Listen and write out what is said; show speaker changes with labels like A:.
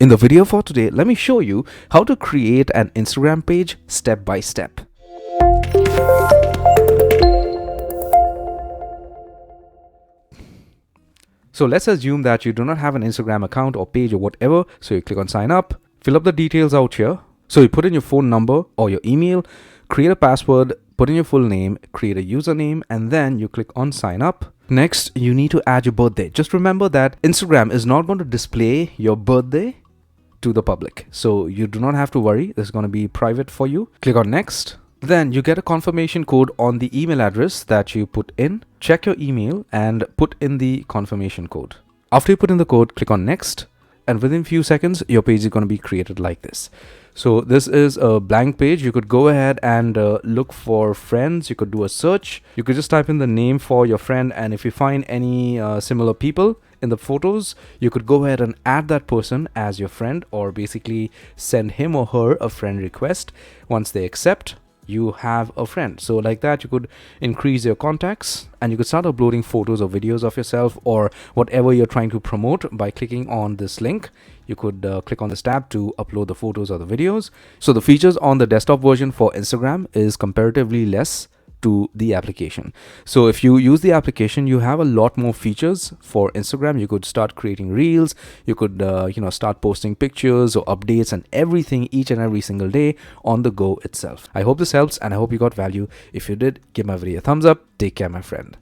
A: In the video for today, let me show you how to create an Instagram page step by step. So let's assume that you do not have an Instagram account or page or whatever. So you click on sign up, fill up the details out here. So you put in your phone number or your email, create a password, put in your full name, create a username, and then you click on sign up. Next, you need to add your birthday. Just remember that Instagram is not going to display your birthday to the public. So you do not have to worry. This is going to be private for you. Click on next. Then you get a confirmation code on the email address that you put in. Check your email and put in the confirmation code. After you put in the code, click on next. And within few seconds, your page is going to be created like this. So this is a blank page. You could go ahead and look for friends. You could do a search. You could just type in the name for your friend. And if you find any similar people in the photos, you could go ahead and add that person as your friend, or basically send him or her a friend request. Once they accept, you have a friend. So like that, you could increase your contacts and you could start uploading photos or videos of yourself or whatever you're trying to promote by clicking on this link. You could click on this tab to upload the photos or the videos. So the features on the desktop version for Instagram is comparatively less to the application. So if you use the application, you have a lot more features for Instagram. You could start creating reels. You could start posting pictures or updates and everything each and every single day on the go itself. I hope this helps and I hope you got value. If you did, give my video a thumbs up. Take care, my friend.